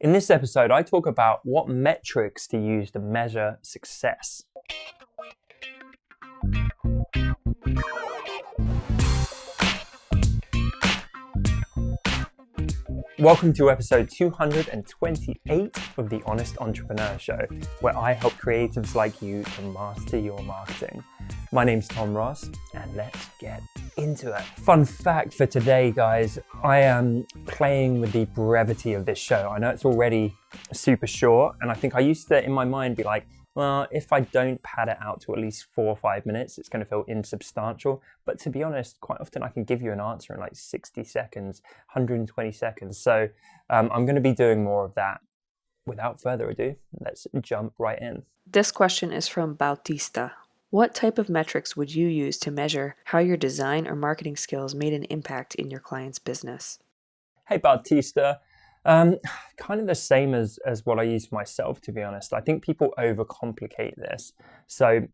In this episode, I talk about what metrics to use to measure success. Welcome to episode 228 of The Honest Entrepreneur Show, where I help creatives like you to master your marketing. My name's Tom Ross, and let's get into it. Fun fact for today, guys, I am playing with the brevity of this show. I know it's already super short, and I think I used to, in my mind, be like, well, if I don't pad it out to at least 4 or 5 minutes, it's going to feel insubstantial. But to be honest, quite often I can give you an answer in like 60 seconds, 120 seconds. So I'm going to be doing more of that. Without further ado, let's jump right in. This question is from Bautista. What type of metrics would you use to measure how your design or marketing skills made an impact in your client's business? Hey, Bautista. Kind of the same as what I use for myself, to be honest. I think people overcomplicate this. So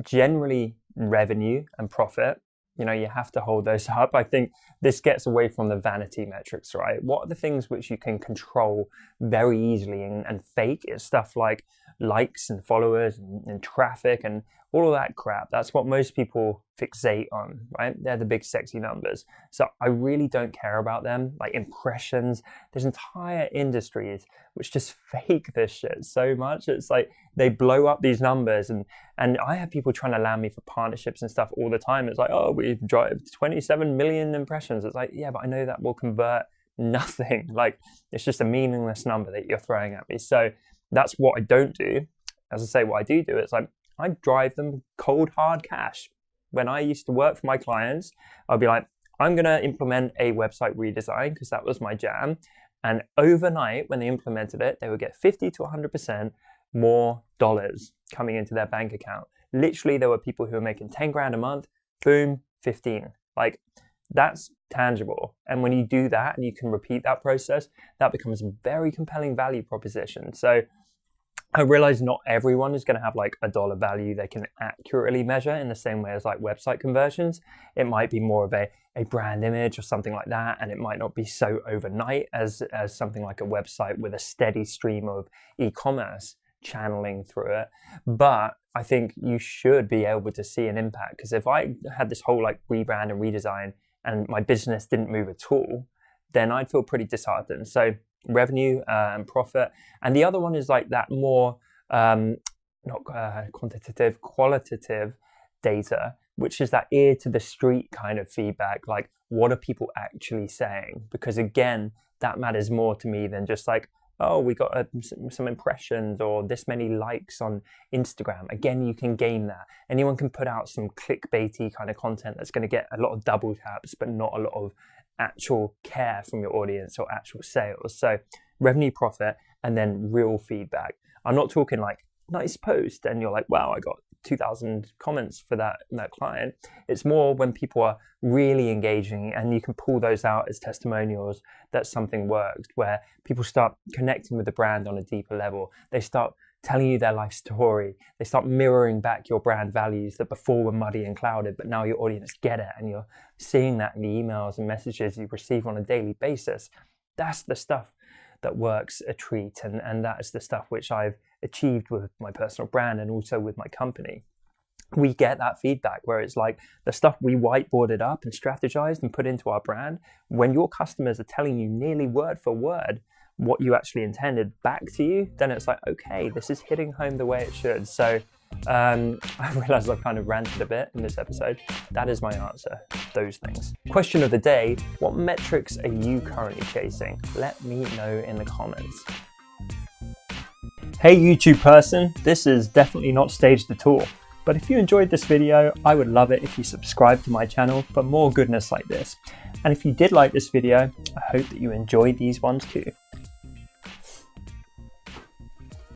generally revenue and profit, you have to hold those up. I think this gets away from the vanity metrics, right? What are the things which you can control very easily and fake? Is stuff like likes and followers and traffic and all of that crap. That's what most people fixate on, right? They're the big sexy numbers. So I really don't care about them. Like impressions, there's entire industries which just fake this shit so much. It's like they blow up these numbers and I have people trying to land me for partnerships and stuff all the time. It's like, oh, we drive 27 million impressions. It's like, yeah, but I know that will convert nothing. Like it's just a meaningless number that you're throwing at me. So that's what I don't do. As I say, what I do it's like, I drive them cold, hard cash. When I used to work for my clients, I'd be like, I'm going to implement a website redesign because that was my jam. And overnight, when they implemented it, they would get 50 to 100% more dollars coming into their bank account. Literally, there were people who were making 10 grand a month, boom, 15. Like that's tangible. And when you do that and you can repeat that process, that becomes a very compelling value proposition. So I realize not everyone is going to have like a dollar value they can accurately measure in the same way as like website conversions. It might be more of a brand image or something like that. And it might not be so overnight as something like a website with a steady stream of e-commerce channeling through it. But I think you should be able to see an impact, because if I had this whole like rebrand and redesign and my business didn't move at all, then I'd feel pretty disheartened. So revenue and profit. And the other one is like that more not quantitative, qualitative data, which is that ear to the street kind of feedback. Like what are people actually saying? Because again, that matters more to me than just like, oh, we got some impressions or this many likes on Instagram. Again, you can game that. Anyone can put out some clickbaity kind of content that's going to get a lot of double taps, but not a lot of actual care from your audience or actual sales. So revenue, profit, and then real feedback. I'm not talking like nice post and you're like, wow, I got 2,000 comments for that client. It's more when people are really engaging and you can pull those out as testimonials that something worked, where people start connecting with the brand on a deeper level. They start telling you their life story. They start mirroring back your brand values that before were muddy and clouded, but now your audience get it. And you're seeing that in the emails and messages you receive on a daily basis. That's the stuff that works a treat. And that is the stuff which I've achieved with my personal brand and also with my company. We get that feedback where it's like the stuff we whiteboarded up and strategized and put into our brand. When your customers are telling you nearly word for word what you actually intended back to you, then it's like, okay, this is hitting home the way it should. So I realize I've kind of ranted a bit in this episode. That is my answer, those things. Question of the day, what metrics are you currently chasing? Let me know in the comments. Hey YouTube person, this is definitely not staged at all. But if you enjoyed this video, I would love it if you subscribe to my channel for more goodness like this. And if you did like this video, I hope that you enjoyed these ones too.